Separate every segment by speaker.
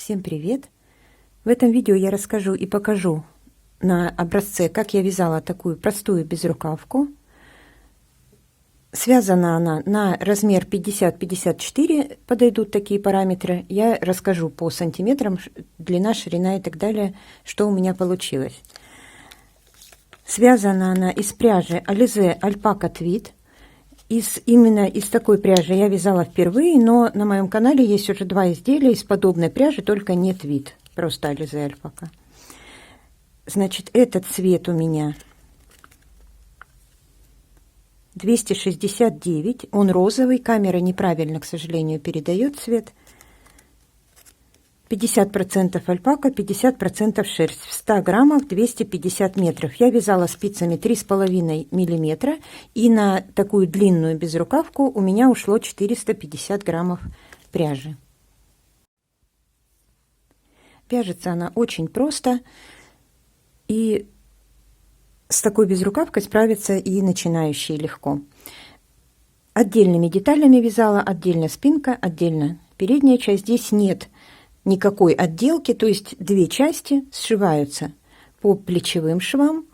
Speaker 1: Всем привет! В этом видео я расскажу и покажу на образце, как я вязала такую простую безрукавку. Связана она на размер 50-54, подойдут такие параметры. Я расскажу по сантиметрам, длина, ширина и так далее, что у меня получилось. Связана она из пряжи Alize Alpaca Tweed. Именно из такой пряжи я вязала впервые, но на моем канале есть уже два изделия из подобной пряжи, только не твид, просто Alize Alpaca. Значит, этот цвет у меня 269, он розовый, камера неправильно, к сожалению, передает цвет. 50% альпака, 50% шерсть. В 100 граммах 250 метров. Я вязала спицами 3,5 миллиметра. И на такую длинную безрукавку у меня ушло 450 граммов пряжи. Вяжется она очень просто. И с такой безрукавкой справятся и начинающие легко. Отдельными деталями вязала, отдельно спинка, отдельно передняя часть. Здесь нет никакой отделки, то есть две части сшиваются по плечевым швам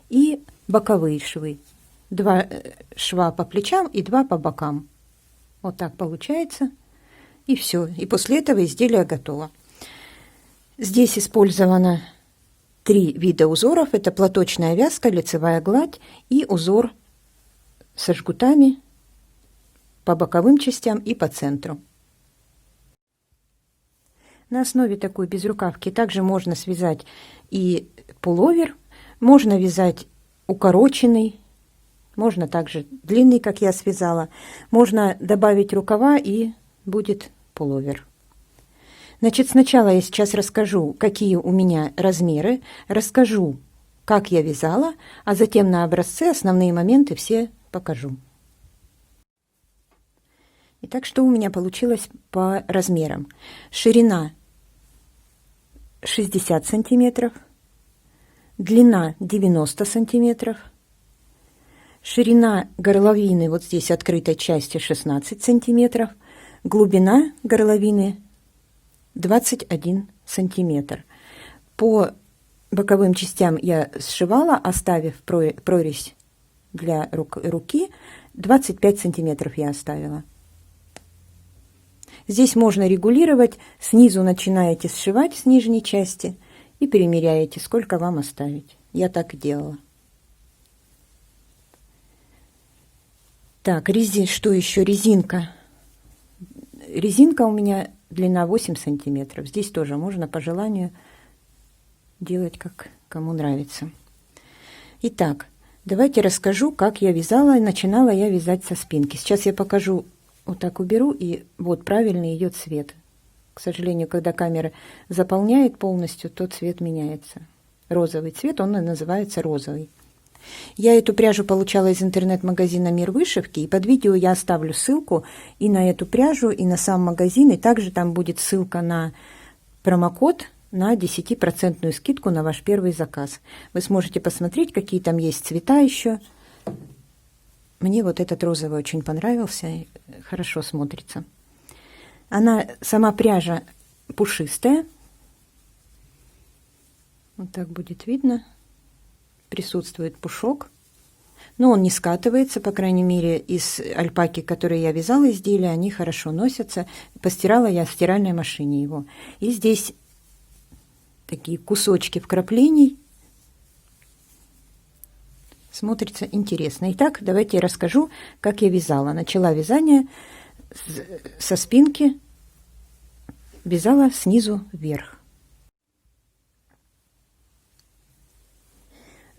Speaker 1: и боковые швы. Два шва по плечам и два по бокам. Вот так получается. И все. И после этого изделие готово. Здесь использовано 3 вида узоров. Это платочная вязка, лицевая гладь и узор со жгутами по боковым частям и по центру. На основе такой безрукавки также можно связать и пуловер, можно вязать укороченный, можно также длинный, как я связала, можно добавить рукава и будет пуловер. Значит, сначала я сейчас расскажу, какие у меня размеры, расскажу, как я вязала, а затем на образце основные моменты все покажу. Итак, что у меня получилось по размерам? Ширина 60 сантиметров, длина 90 сантиметров, ширина горловины вот здесь открытой части 16 сантиметров, глубина горловины 21 сантиметр. По боковым частям я сшивала, оставив прорезь для руки, 25 сантиметров я оставила. Здесь можно регулировать, снизу начинаете сшивать с нижней части и примеряете, сколько вам оставить. Я так и делала. Так, что еще? Резинка. Резинка у меня длина 8 сантиметров. Здесь тоже можно по желанию делать, как кому нравится. Итак, давайте расскажу, как я вязала. Начинала я вязать со спинки. Сейчас я покажу. Вот так уберу, и вот правильный ее цвет. К сожалению, когда камера заполняет полностью, то цвет меняется. Розовый цвет, он и называется розовый. Я эту пряжу получала из интернет-магазина «Мир вышивки», и под видео я оставлю ссылку и на эту пряжу, и на сам магазин, и также там будет ссылка на промокод на 10% скидку на ваш первый заказ. Вы сможете посмотреть, какие там есть цвета еще. Мне вот этот розовый очень понравился, хорошо смотрится. Она, сама пряжа пушистая. Вот так будет видно. Присутствует пушок. Но он не скатывается, по крайней мере, из альпаки, которые я вязала изделия, они хорошо носятся. Постирала я в стиральной машине его. И здесь такие кусочки вкраплений. Смотрится интересно. Итак, давайте я расскажу, как я вязала. Начала вязание со спинки, вязала снизу вверх.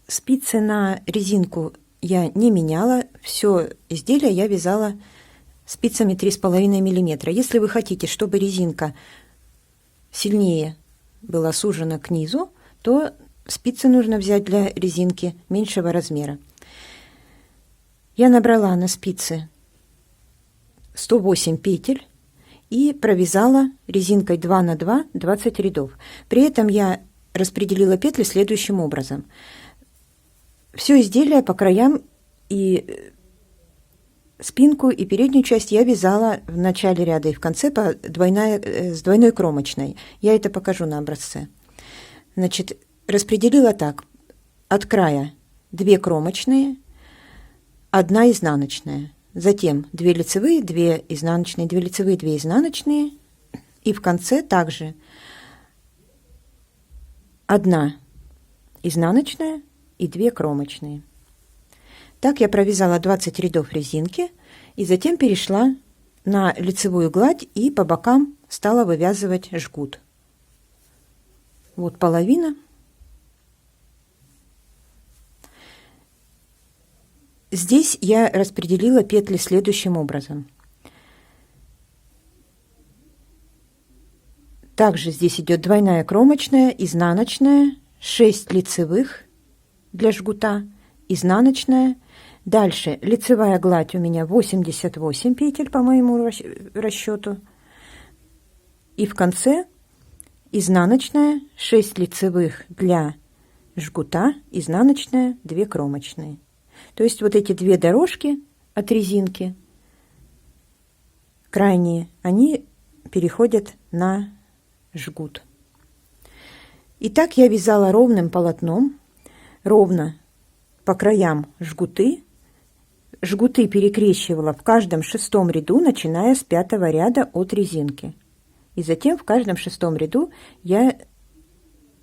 Speaker 1: Спицы на резинку я не меняла. Все изделие я вязала спицами 3,5 миллиметра. Если вы хотите, чтобы резинка сильнее была сужена к низу, то спицы нужно взять для резинки меньшего размера. Я набрала на спицы 108 петель и провязала резинкой 2 на 2 20 рядов. При этом я распределила петли следующим образом. Все изделие по краям и спинку и переднюю часть я вязала в начале ряда и в конце с двойной кромочной. Я это покажу на образце. Значит, распределила так. От края 2 кромочные, 1 изнаночная. Затем 2 лицевые, 2 изнаночные, 2 лицевые, 2 изнаночные. И в конце также 1 изнаночная и 2 кромочные. Так я провязала 20 рядов резинки и затем перешла на лицевую гладь и по бокам стала вывязывать жгут. Вот половина. Здесь я распределила петли следующим образом. Также здесь идет двойная кромочная, изнаночная, 6 лицевых для жгута, изнаночная. Дальше лицевая гладь у меня 88 петель по моему расчету. И в конце изнаночная, 6 лицевых для жгута, изнаночная, 2 кромочные. То есть вот эти 2 дорожки от резинки, крайние, они переходят на жгут. И так я вязала ровным полотном, ровно по краям жгуты. Жгуты перекрещивала в каждом 6-м ряду, начиная с 5-го ряда от резинки. И затем в каждом 6-м ряду я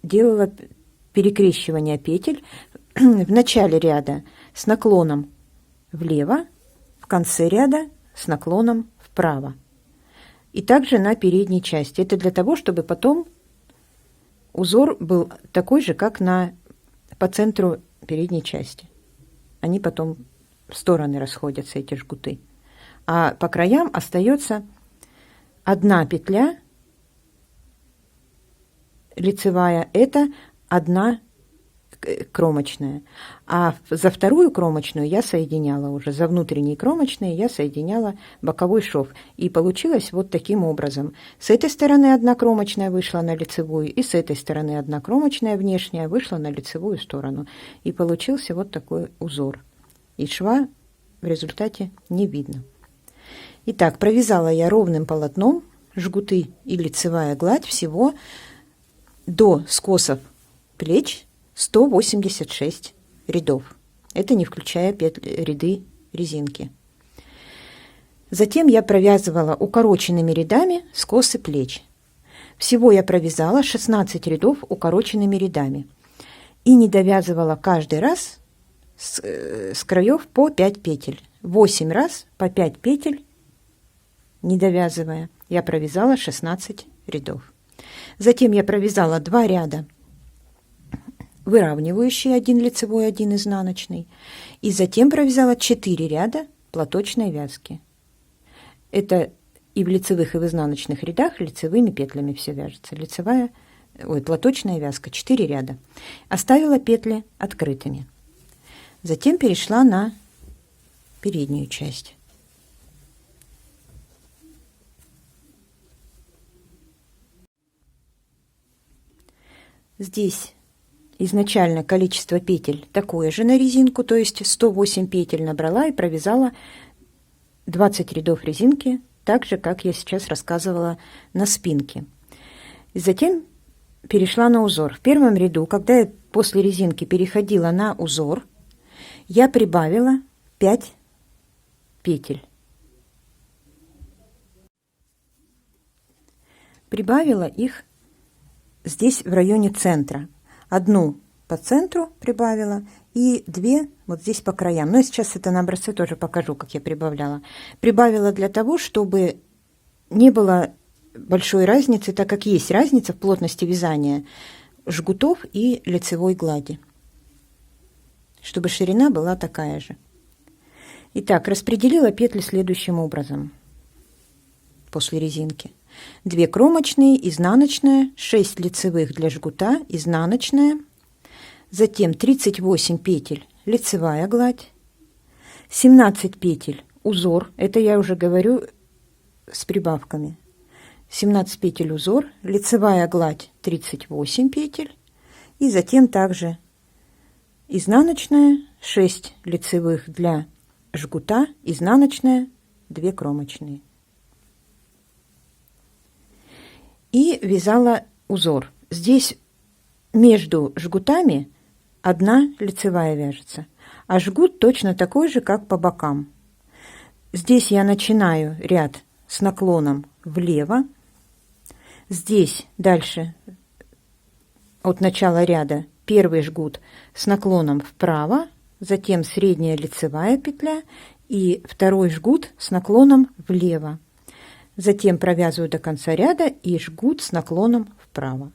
Speaker 1: делала перекрещивание петель в начале ряда с наклоном влево, в конце ряда с наклоном вправо. И также на передней части. Это для того, чтобы потом узор был такой же, как по центру передней части. Они потом в стороны расходятся, эти жгуты. А по краям остается 1 петля лицевая, это 1 кромочная. А за вторую кромочную я соединяла уже, за внутренние кромочные я соединяла боковой шов. И получилось вот таким образом. С этой стороны 1 кромочная вышла на лицевую, и с этой стороны 1 кромочная внешняя вышла на лицевую сторону. И получился вот такой узор. И шва в результате не видно. Итак, провязала я ровным полотном жгуты и лицевая гладь всего до скосов плеч 186 рядов. Это не включая ряды резинки. Затем я провязывала укороченными рядами скосы плеч. Всего я провязала 16 рядов укороченными рядами. И не довязывала каждый раз с краев по 5 петель. 8 раз по 5 петель, не довязывая, я провязала 16 рядов. Затем я провязала 2 ряда выравнивающие, 1 лицевой, 1 изнаночный. И затем провязала 4 ряда платочной вязки. Это и в лицевых, и в изнаночных рядах лицевыми петлями все вяжется. Платочная вязка, 4 ряда. Оставила петли открытыми. Затем перешла на переднюю часть. Здесь изначально количество петель такое же на резинку, то есть 108 петель набрала и провязала 20 рядов резинки, так же, как я сейчас рассказывала на спинке. И затем перешла на узор. В первом ряду, когда я после резинки переходила на узор, я прибавила 5 петель. Прибавила их здесь в районе центра. 1 по центру прибавила и 2 вот здесь по краям. Но я сейчас это на образце тоже покажу, как я прибавляла. Прибавила для того, чтобы не было большой разницы, так как есть разница в плотности вязания жгутов и лицевой глади, чтобы ширина была такая же. Итак, распределила петли следующим образом после резинки. 2 кромочные, изнаночная, 6 лицевых для жгута, изнаночная, затем 38 петель лицевая гладь, 17 петель узор, это я уже говорю с прибавками, 17 петель узор, лицевая гладь 38 петель, и затем также изнаночная, 6 лицевых для жгута, изнаночная, 2 кромочные. И вязала узор. Здесь между жгутами 1 лицевая вяжется, а жгут точно такой же, как по бокам. Здесь я начинаю ряд с наклоном влево. Здесь дальше от начала ряда первый жгут с наклоном вправо, затем средняя лицевая петля и второй жгут с наклоном влево. Затем провязываю до конца ряда и жгут с наклоном вправо.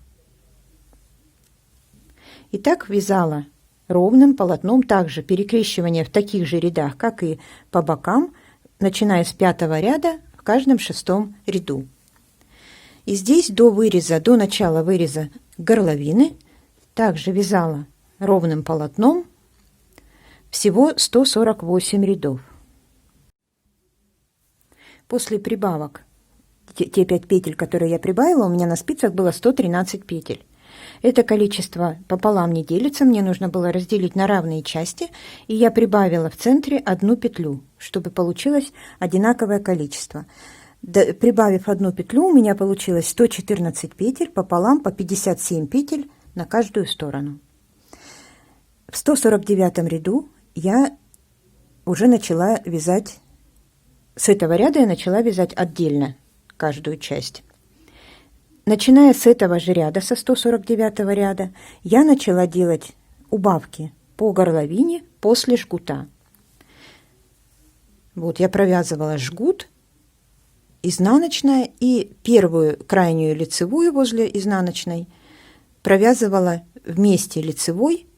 Speaker 1: И так вязала ровным полотном, также перекрещивание в таких же рядах, как и по бокам, начиная с 5-го ряда в каждом 6-м ряду. И здесь до выреза, до начала выреза горловины также вязала ровным полотном, всего 148 рядов. После прибавок, те 5 петель, которые я прибавила, у меня на спицах было 113 петель. Это количество пополам не делится, мне нужно было разделить на равные части, и я прибавила в центре 1 петлю, чтобы получилось одинаковое количество. Прибавив 1 петлю, у меня получилось 114 петель пополам по 57 петель на каждую сторону. В 149 ряду я уже начала вязать, с этого ряда я начала вязать отдельно каждую часть. Начиная с этого же ряда, со 149 ряда, я начала делать убавки по горловине после жгута. Вот я провязывала жгут, изнаночная, и первую крайнюю лицевую возле изнаночной провязывала вместе лицевой,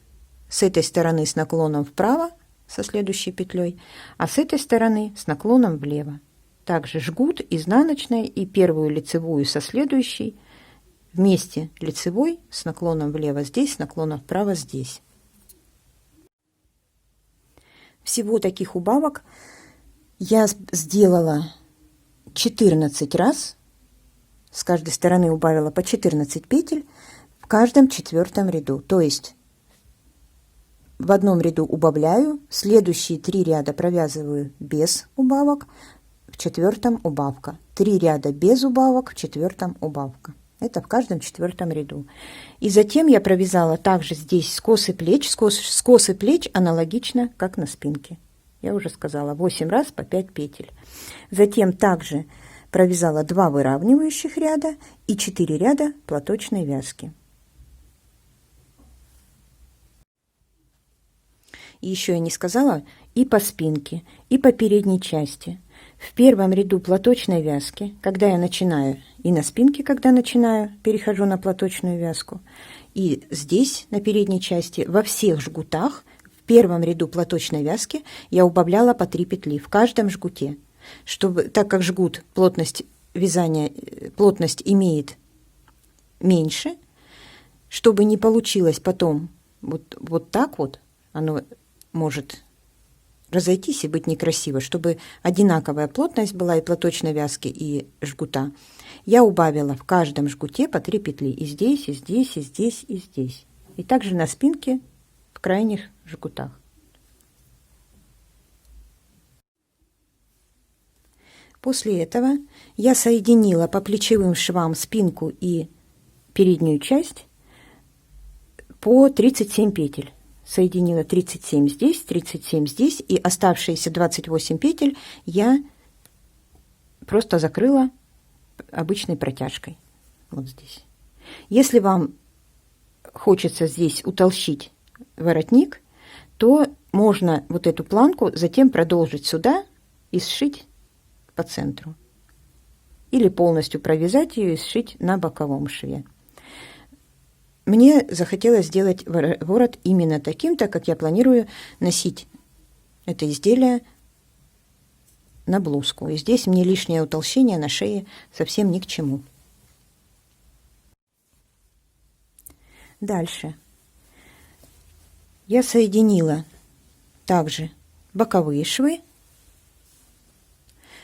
Speaker 1: с этой стороны с наклоном вправо, со следующей петлей, а с этой стороны с наклоном влево. Также жгут, изнаночная и первую лицевую со следующей вместе лицевой с наклоном влево здесь, с наклоном вправо здесь. Всего таких убавок я сделала 14 раз, с каждой стороны убавила по 14 петель в каждом 4-м ряду. То есть в одном ряду убавляю, следующие 3 ряда провязываю без убавок, в 4-м убавка. 3 ряда без убавок, в 4-м убавка. Это в каждом 4-м ряду. И затем я провязала также здесь скосы плеч. Скосы плеч аналогично, как на спинке. Я уже сказала, 8 раз по 5 петель. Затем также провязала 2 выравнивающих ряда и 4 ряда платочной вязки. И еще я не сказала, и по спинке, и по передней части. В первом ряду платочной вязки, когда я начинаю, и на спинке, когда начинаю, перехожу на платочную вязку, и здесь, на передней части, во всех жгутах, в первом ряду платочной вязки я убавляла по 3 петли в каждом жгуте, чтобы, так как жгут плотность вязания, плотность имеет меньше, чтобы не получилось потом вот так вот, оно может разойтись и быть некрасиво, чтобы одинаковая плотность была и платочной вязки, и жгута, я убавила в каждом жгуте по 3 петли. И здесь, и здесь, и здесь, и здесь. И также на спинке в крайних жгутах. После этого я соединила по плечевым швам спинку и переднюю часть по 37 петель. Соединила 37 здесь, 37 здесь, и оставшиеся 28 петель я просто закрыла обычной протяжкой. Вот здесь. Если вам хочется здесь утолщить воротник, то можно вот эту планку затем продолжить сюда и сшить по центру. Или полностью провязать ее и сшить на боковом шве. Мне захотелось сделать ворот именно таким, так как я планирую носить это изделие на блузку. И здесь мне лишнее утолщение на шее совсем ни к чему. Дальше. Я соединила также боковые швы.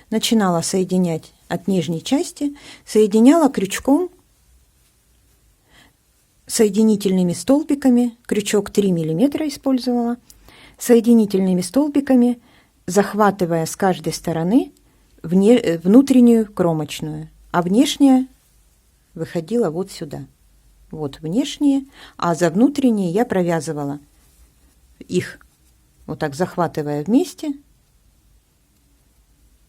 Speaker 1: Начинала соединять от нижней части, соединяла крючком, соединительными столбиками, крючок 3 мм использовала, соединительными столбиками захватывая с каждой стороны внутреннюю кромочную, а внешняя выходила вот сюда. Вот внешние, а за внутренние я провязывала их вот так, захватывая вместе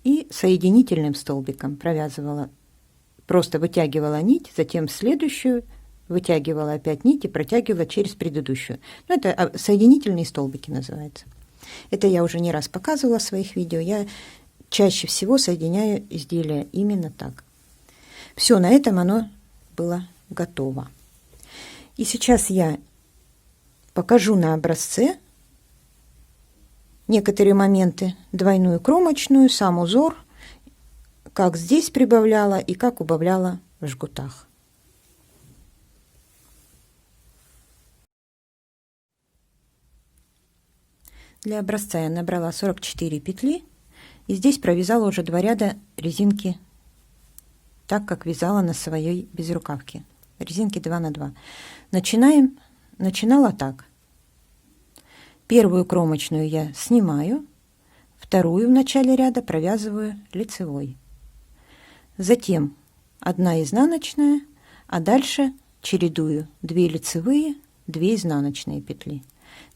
Speaker 1: и соединительным столбиком провязывала. Просто вытягивала нить, затем следующую, вытягивала опять нить и протягивала через предыдущую. Ну, это соединительные столбики называется. Это я уже не раз показывала в своих видео. Я чаще всего соединяю изделия именно так. Все, на этом оно было готово. И сейчас я покажу на образце некоторые моменты: двойную кромочную, сам узор, как здесь прибавляла и как убавляла в жгутах. Для образца я набрала 44 петли и здесь провязала уже 2 ряда резинки, так как вязала на своей безрукавке. Резинки 2 на 2. Начинала так. Первую кромочную я снимаю, вторую в начале ряда провязываю лицевой. Затем 1 изнаночная, а дальше чередую 2 лицевые, 2 изнаночные петли.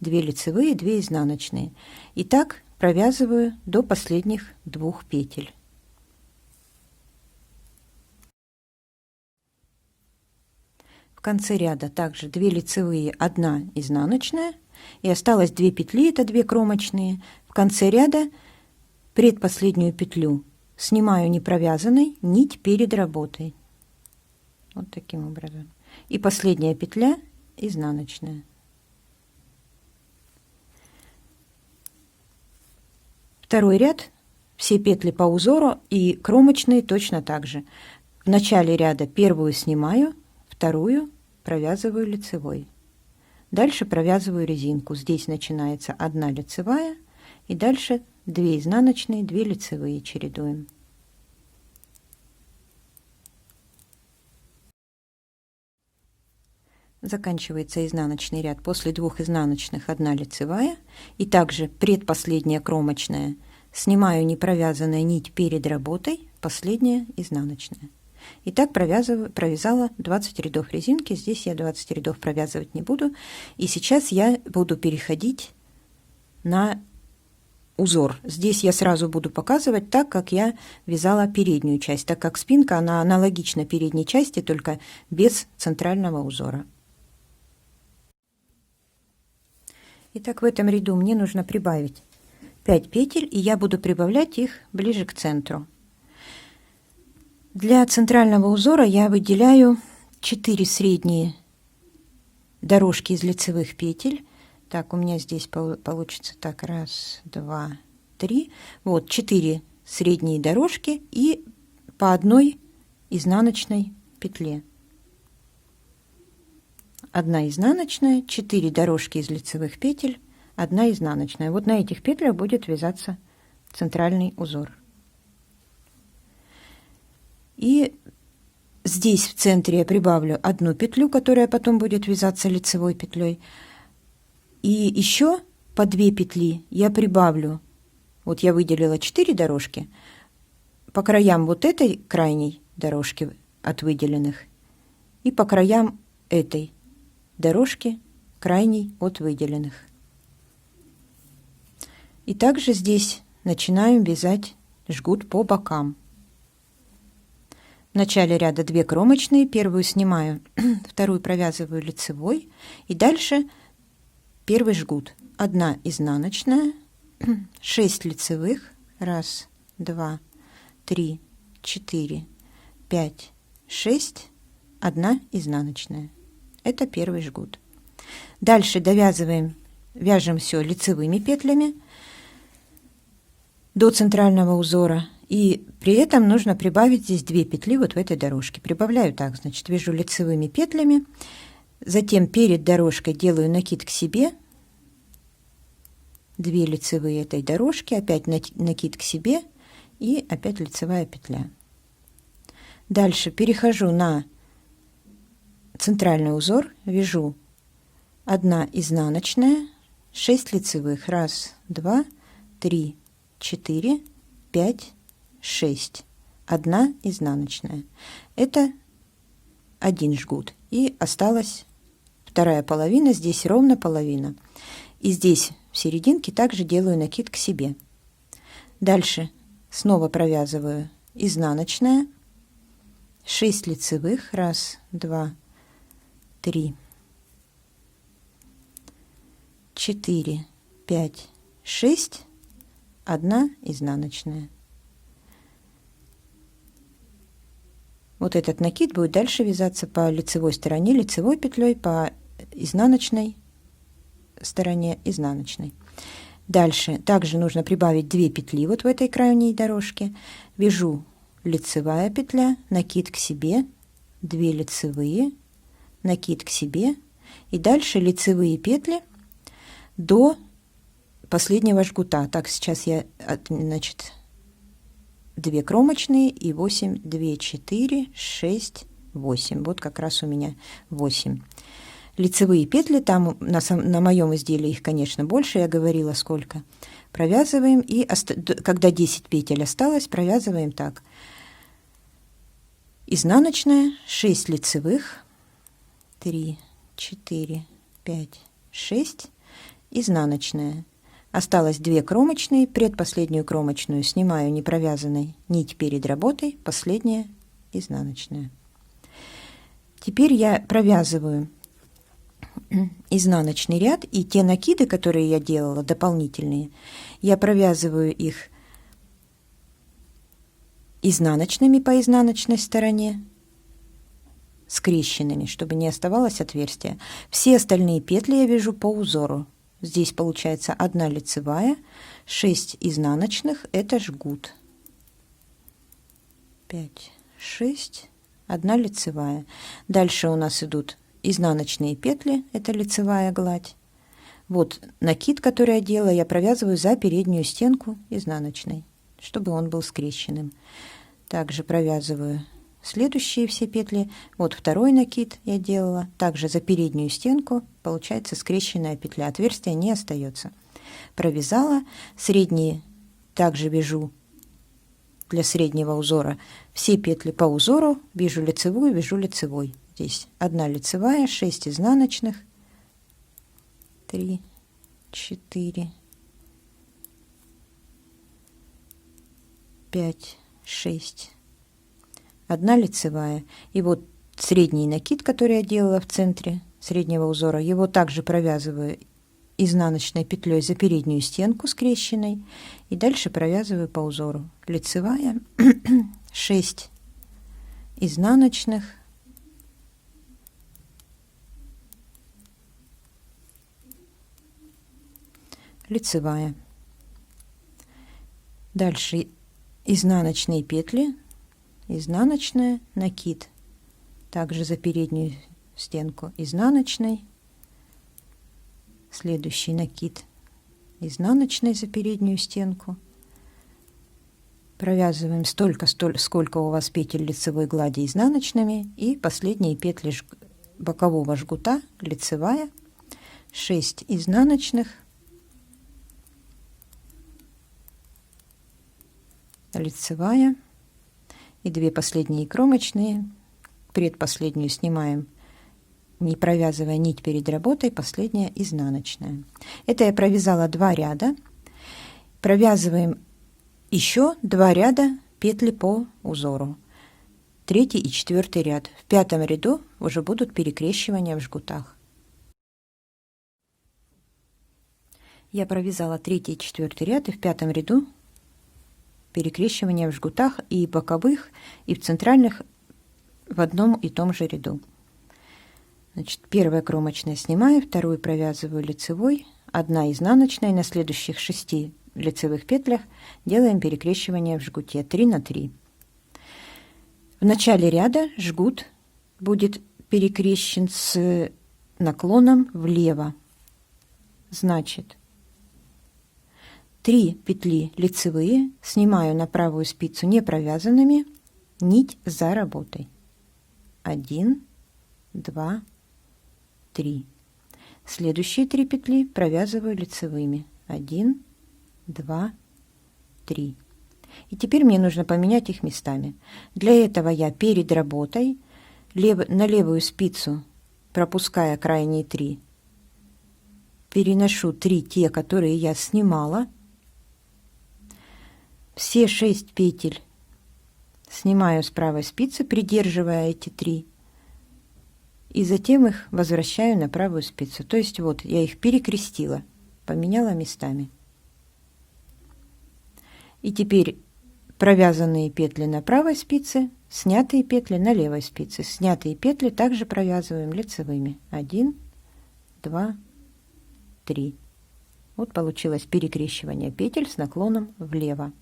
Speaker 1: 2 лицевые, 2 изнаночные. И так провязываю до последних 2 петель. В конце ряда также 2 лицевые, 1 изнаночная, и осталось 2 петли, это 2 кромочные. В конце ряда предпоследнюю петлю снимаю не провязанной нить перед работой. Вот таким образом. И последняя петля изнаночная. Второй ряд, все петли по узору и кромочные точно так же. В начале ряда первую снимаю, вторую провязываю лицевой. Дальше провязываю резинку. Здесь начинается 1 лицевая, и дальше 2 изнаночные, 2 лицевые чередуем. Заканчивается изнаночный ряд. После 2 изнаночных 1 лицевая, и также предпоследняя кромочная. Снимаю не провязанная нить перед работой, последняя изнаночная. И так провязала 20 рядов резинки. Здесь я 20 рядов провязывать не буду. И сейчас я буду переходить на узор. Здесь я сразу буду показывать так, как я вязала переднюю часть, так как спинка, она аналогична передней части, только без центрального узора. Итак, в этом ряду мне нужно прибавить 5 петель, и я буду прибавлять их ближе к центру. Для центрального узора я выделяю 4 средние дорожки из лицевых петель. Так, у меня здесь получится так: 1, 2, 3. Вот 4 средние дорожки и по 1 изнаночной петле. 1 изнаночная, 4 дорожки из лицевых петель, 1 изнаночная. Вот на этих петлях будет вязаться центральный узор. И здесь в центре я прибавлю 1 петлю, которая потом будет вязаться лицевой петлей. И еще по 2 петли я прибавлю. Вот я выделила 4 дорожки по краям вот этой крайней дорожки от выделенных и по краям этой дорожки крайней от выделенных. И также здесь начинаем вязать жгут по бокам. В начале ряда 2 кромочные, первую снимаю, вторую провязываю лицевой, и дальше первый жгут. 1 изнаночная, 6 лицевых, 1, 2, 3, 4, 5, 6, 1 изнаночная. Это первый жгут. Дальше довязываем, вяжем все лицевыми петлями до центрального узора. И при этом нужно прибавить здесь 2 петли вот в этой дорожке. Прибавляю так, значит, вяжу лицевыми петлями. Затем перед дорожкой делаю накид к себе. 2 лицевые этой дорожки, опять накид к себе и опять лицевая петля. Дальше перехожу на центральный узор, вяжу 1 изнаночная, 6 лицевых, 1, 2, 3, 4, 5, 6. 1 изнаночная. Это один жгут. И осталась вторая половина, здесь ровно половина. И здесь в серединке также делаю накид к себе. Дальше снова провязываю изнаночная, 6 лицевых, 1, 2, 3, 4, 5, 6, 1 изнаночная. Вот этот накид будет дальше вязаться по лицевой стороне лицевой петлей, по изнаночной стороне изнаночной. Дальше также нужно прибавить 2 петли вот в этой крайней дорожке. Вяжу лицевая петля, накид к себе, 2 лицевые, накид к себе, и дальше лицевые петли до последнего жгута. Так, сейчас я, значит, 2 кромочные и 8, 2, 4, 6, 8. Вот как раз у меня 8. Лицевые петли, там на моем изделии их, конечно, больше, я говорила сколько. Провязываем, и когда 10 петель осталось, провязываем так. Изнаночная, 6 лицевых, 3, 4, 5, 6, изнаночная. Осталось 2 кромочные, предпоследнюю кромочную снимаю не провязанной нить перед работой, последняя изнаночная. Теперь я провязываю изнаночный ряд, и те накиды, которые я делала, дополнительные, я провязываю их изнаночными по изнаночной стороне, скрещенными, чтобы не оставалось отверстия. Все остальные петли я вяжу по узору. Здесь получается 1 лицевая, 6 изнаночных, это жгут. 5, 6, 1 лицевая. Дальше у нас идут изнаночные петли, это лицевая гладь. Вот накид, который я делала, я провязываю за переднюю стенку изнаночной, чтобы он был скрещенным. Также провязываю следующие все петли. Вот второй накид я делала, также за переднюю стенку, получается скрещенная петля, отверстия не остается. Провязала, средние также вяжу для среднего узора все петли по узору, вяжу лицевую, вяжу лицевой. Здесь 1 лицевая, 6 изнаночных, 3, 4, 5, 6, 1 лицевая. И вот средний накид, который я делала в центре среднего узора, его также провязываю изнаночной петлей за переднюю стенку скрещенной, и дальше провязываю по узору. Лицевая, 6 изнаночных, лицевая. Дальше изнаночные петли, изнаночная, накид, также за переднюю стенку изнаночной, следующий накид изнаночной за переднюю стенку, провязываем столько, сколько у вас петель лицевой глади изнаночными, и последние петли бокового жгута, лицевая, 6 изнаночных, лицевая, и 2 последние кромочные, предпоследнюю снимаем, не провязывая нить перед работой, последняя изнаночная. Это я провязала 2 ряда. Провязываем еще 2 ряда петли по узору. 3 и 4 ряд. В 5 ряду уже будут перекрещивания в жгутах. Я провязала 3 и 4 ряд, и в 5 ряду перекрещивания в жгутах и боковых, и в центральных в одном и том же ряду. Значит, первая кромочная снимаю, вторую провязываю лицевой, 1 изнаночная, и на следующих 6 лицевых петлях делаем перекрещивание в жгуте 3 на 3. В начале ряда жгут будет перекрещен с наклоном влево. Значит, 3 петли лицевые снимаю на правую спицу не провязанными, нить за работой. 1, 2, 3. Следующие 3 петли провязываю лицевыми. 1, 2, 3. И теперь мне нужно поменять их местами. Для этого я перед работой на левую спицу, пропуская крайние 3, переношу 3 те, которые я снимала. Все 6 петель снимаю с правой спицы, придерживая эти 3. И затем их возвращаю на правую спицу. То есть вот я их перекрестила, поменяла местами. И теперь провязанные петли на правой спице, снятые петли на левой спице. Снятые петли также провязываем лицевыми. 1, 2, 3. Вот получилось перекрещивание петель с наклоном влево.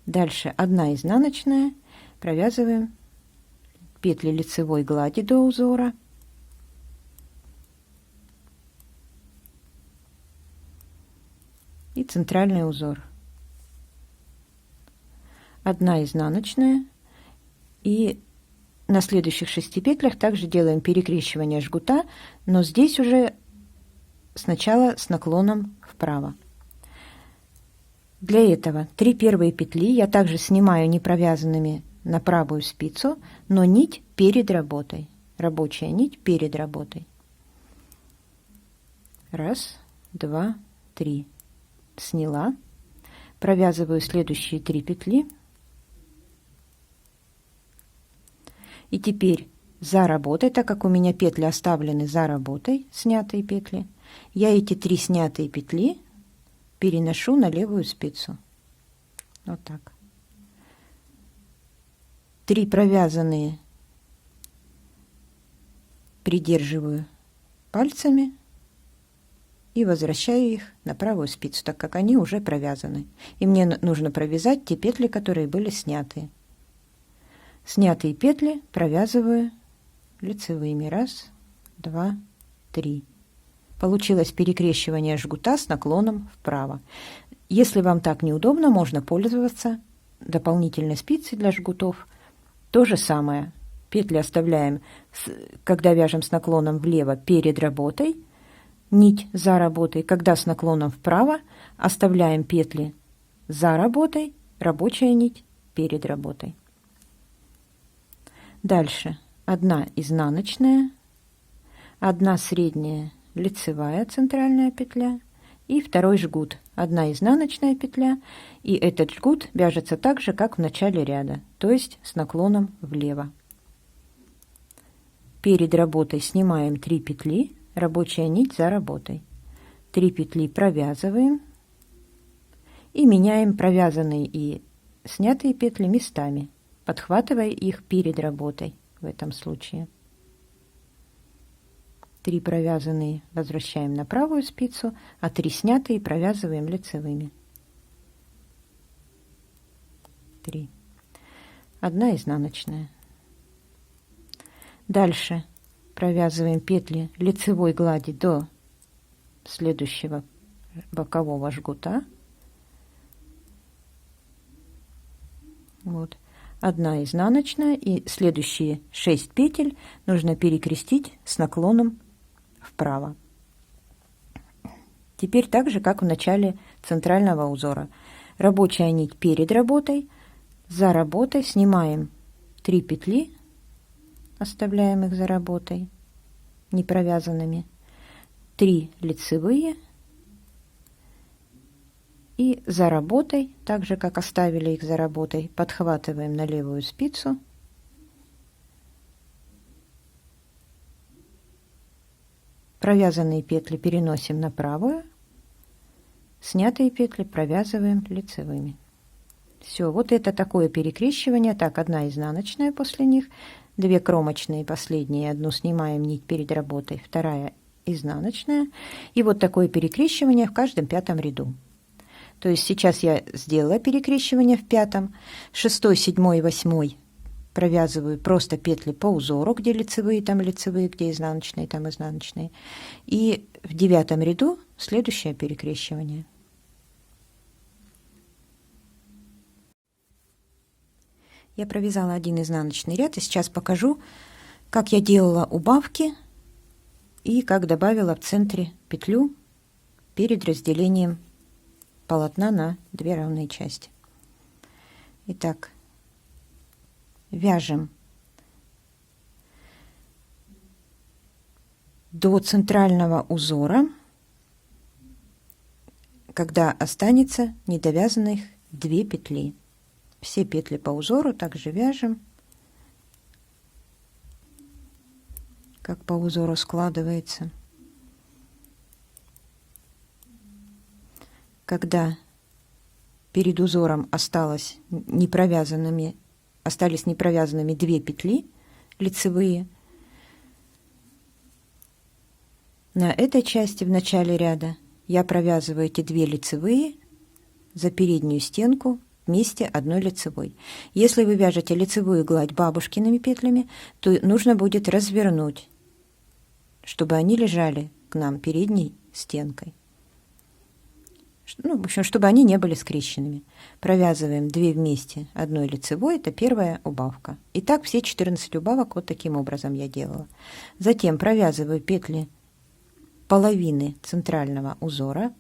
Speaker 1: Дальше 1 изнаночная, провязываем петли лицевой глади до узора. И центральный узор. 1 изнаночная. И на следующих 6 петлях также делаем перекрещивание жгута, но здесь уже сначала с наклоном вправо. Для этого 3 первые петли я также снимаю не провязанными на правую спицу, но нить перед работой. Рабочая нить перед работой. 1, 2, 3. Сняла. Провязываю следующие 3 петли. И теперь за работой, так как у меня петли оставлены за работой, снятые петли, я эти 3 снятые петли переношу на левую спицу. Вот так. 3 провязанные придерживаю пальцами и возвращаю их на правую спицу, так как они уже провязаны. И мне нужно провязать те петли, которые были сняты. Снятые петли провязываю лицевыми. 1, 2, 3. Получилось перекрещивание жгута с наклоном вправо. Если вам так неудобно, можно пользоваться дополнительной спицей для жгутов. То же самое. Петли оставляем, когда вяжем с наклоном влево, перед работой, нить за работой. Когда с наклоном вправо, оставляем петли за работой, рабочая нить перед работой. Дальше 1 изнаночная, 1 средняя лицевая центральная петля и 2 жгут. 1 изнаночная петля, и этот жгут вяжется так же, как в начале ряда, то есть с наклоном влево. Перед работой снимаем 3 петли, рабочая нить за работой. 3 петли провязываем и меняем провязанные и снятые петли местами, подхватывая их перед работой в этом случае. 3 провязанные возвращаем на правую спицу, а 3 снятые провязываем лицевыми. 3. 1 изнаночная. Дальше провязываем петли лицевой глади до следующего бокового жгута. Вот. 1 изнаночная, и следующие 6 петель нужно перекрестить с наклоном вправо. Теперь так же, как в начале центрального узора. Рабочая нить перед работой, за работой снимаем 3 петли, оставляем их за работой не провязанными, 3 лицевые, и за работой, так же как оставили их за работой, подхватываем на левую спицу, провязанные петли переносим на правую, снятые петли провязываем лицевыми. Все, вот это такое перекрещивание. Так, 1 изнаночная после них, 2 кромочные последние, 1 снимаем нить перед работой, 2 изнаночная, и вот такое перекрещивание в каждом 5-м ряду. То есть сейчас я сделала перекрещивание в 5-м, 6, 7 и 8 провязываю просто петли по узору, где лицевые, там лицевые, где изнаночные, там изнаночные. И в 9-м ряду следующее перекрещивание. Я провязала 1 изнаночный ряд, и сейчас покажу, как я делала убавки и как добавила в центре петлю перед разделением полотна на 2 равные части. Итак, вяжем до центрального узора, когда останется недовязанных 2 петли. Все петли по узору также вяжем, как по узору складывается. Когда перед узором остались непровязанными 2 петли лицевые, на этой части в начале ряда я провязываю эти 2 лицевые за переднюю стенку вместе одной лицевой. Если вы вяжете лицевую гладь бабушкиными петлями, то нужно будет развернуть, чтобы они лежали к нам передней стенкой. Ну, в общем, чтобы они не были скрещенными. Провязываем 2 вместе одной лицевой, это первая убавка. И так все 14 убавок вот таким образом я делала. Затем провязываю петли половины центрального узора,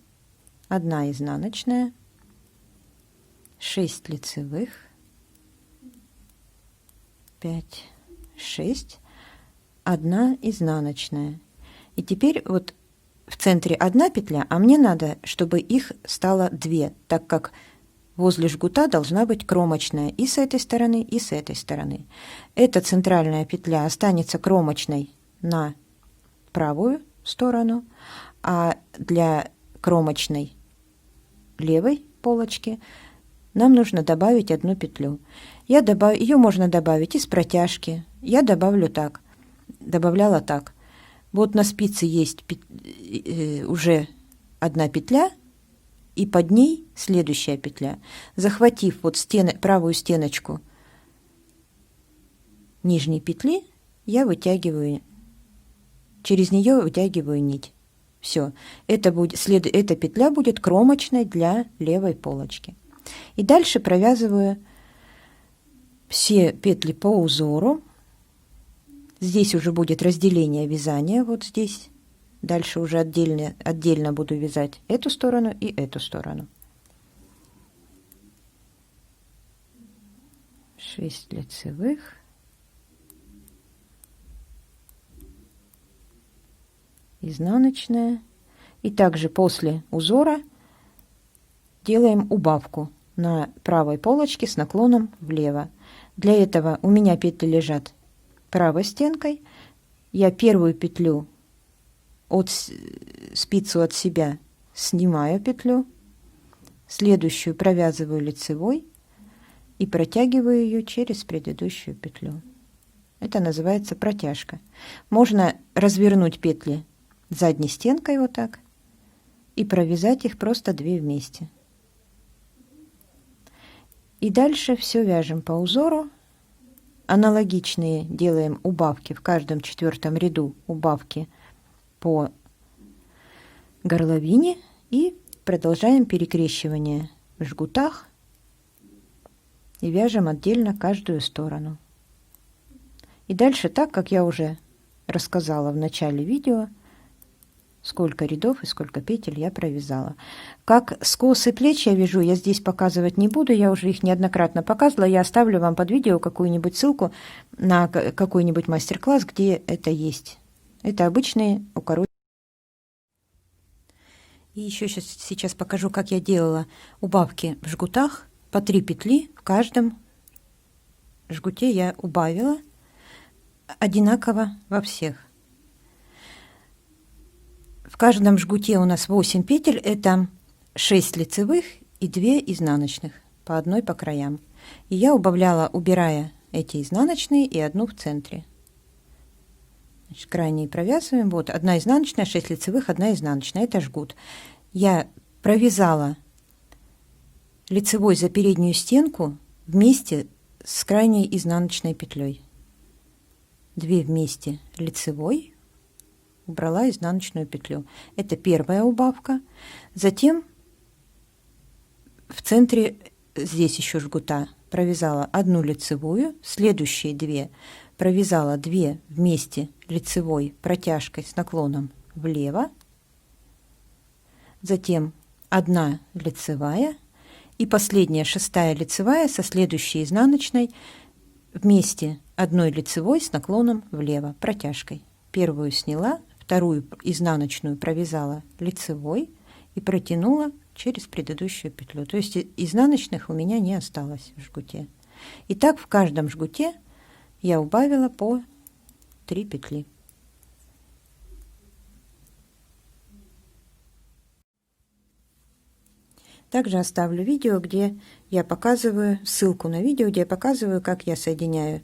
Speaker 1: 1 изнаночная, 6 лицевых, 5, 6, 1 изнаночная. И теперь вот в центре 1 петля, а мне надо, чтобы их стало 2, так как возле жгута должна быть кромочная и с этой стороны, и с этой стороны. Эта центральная петля останется кромочной на правую сторону, а для кромочной левой полочки нам нужно добавить 1 петлю. Ее можно добавить из протяжки. Я добавляла так. Вот на спице есть уже 1 петля, и под ней следующая петля. Захватив вот правую стеночку нижней петли, я вытягиваю, через нее вытягиваю нить. Все, эта петля будет кромочной для левой полочки. И дальше провязываю все петли по узору. Здесь уже будет разделение вязания, вот здесь. Дальше уже отдельно буду вязать эту сторону и эту сторону. 6 лицевых. Изнаночная. И также после узора делаем убавку на правой полочке с наклоном влево. Для этого у меня петли лежат правой стенкой. Я первую петлю спицу от себя снимаю петлю, следующую провязываю лицевой и протягиваю ее через предыдущую петлю. Это называется протяжка. Можно развернуть петли задней стенкой вот так и провязать их просто 2 вместе. И дальше все вяжем по узору. Аналогичные делаем убавки в каждом 4-м ряду, убавки по горловине, и продолжаем перекрещивание в жгутах и вяжем отдельно каждую сторону. И дальше так, как я уже рассказала в начале видео, сколько рядов и сколько петель я провязала. Как скосы плеч я вяжу, я здесь показывать не буду, я уже их неоднократно показывала. Я оставлю вам под видео какую-нибудь ссылку на какой-нибудь мастер-класс, где это есть. Это обычные укороченные. И еще сейчас покажу, как я делала убавки в жгутах. По 3 петли в каждом жгуте я убавила одинаково во всех. В каждом жгуте у нас 8 петель, это 6 лицевых и 2 изнаночных, по 1 по краям. И я убавляла, убирая эти изнаночные и 1 в центре. Значит, крайние провязываем. Вот 1 изнаночная, 6 лицевых, 1 изнаночная. Это жгут. Я провязала лицевой за переднюю стенку вместе с крайней изнаночной петлей. 2 вместе лицевой, убрала изнаночную петлю. Это первая убавка. Затем в центре, здесь еще жгута, провязала 1 лицевую, следующие 2 провязала 2 вместе лицевой протяжкой с наклоном влево. Затем 1 лицевая и последняя 6-я лицевая со следующей изнаночной вместе 1 лицевой с наклоном влево, протяжкой. Первую сняла, вторую изнаночную провязала лицевой и протянула через предыдущую петлю. То есть изнаночных у меня не осталось в жгуте. И так в каждом жгуте я убавила по 3 петли. Также оставлю видео, где я показываю, ссылку на видео, где я показываю, как я соединяю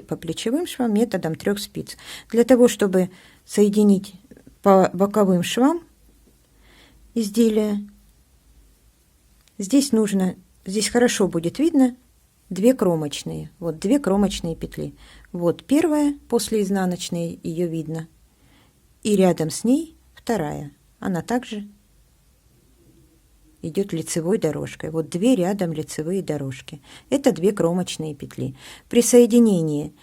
Speaker 1: по плечевым швам методом 3 спиц. Для того, чтобы соединить по боковым швам изделия, здесь хорошо будет видно 2 кромочные. Вот 2 кромочные петли. Вот первая после изнаночной, ее видно. И рядом с ней вторая. Она также идет лицевой дорожкой. Вот 2 рядом лицевые дорожки. Это 2 кромочные петли. При соединении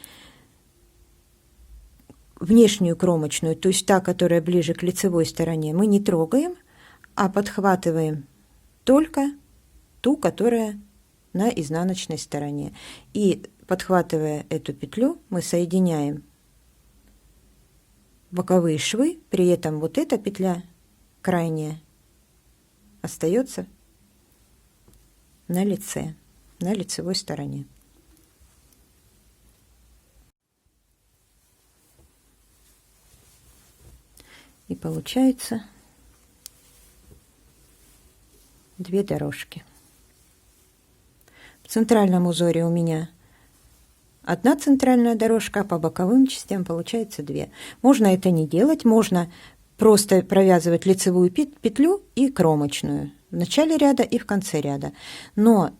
Speaker 1: внешнюю кромочную, то есть та, которая ближе к лицевой стороне, мы не трогаем, а подхватываем только ту, которая на изнаночной стороне. И подхватывая эту петлю, мы соединяем боковые швы, при этом вот эта петля крайняя остается на лице, на лицевой стороне. И получается 2 дорожки. В центральном узоре у меня 1 центральная дорожка, а по боковым частям получается 2. Можно это не делать, можно просто провязывать лицевую петлю и кромочную в начале ряда и в конце ряда. Но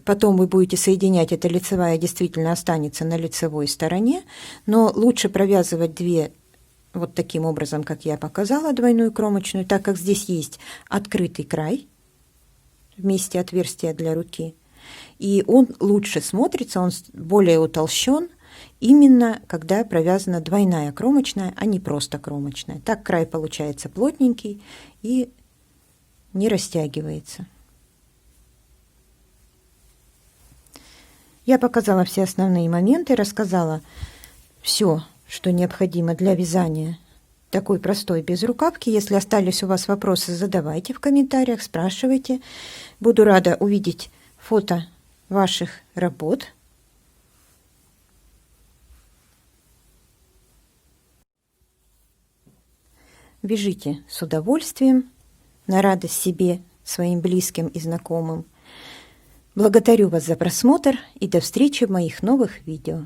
Speaker 1: потом вы будете соединять, эта лицевая действительно останется на лицевой стороне, но лучше провязывать 2 вот таким образом, как я показала, двойную кромочную, так как здесь есть открытый край в месте отверстия для руки. И он лучше смотрится, он более утолщен, именно когда провязана двойная кромочная, а не просто кромочная. Так край получается плотненький и не растягивается. Я показала все основные моменты, рассказала все, что необходимо для вязания такой простой безрукавки. Если остались у вас вопросы, задавайте в комментариях, спрашивайте. Буду рада увидеть фото ваших работ. Вяжите с удовольствием, на радость себе, своим близким и знакомым. Благодарю вас за просмотр и до встречи в моих новых видео.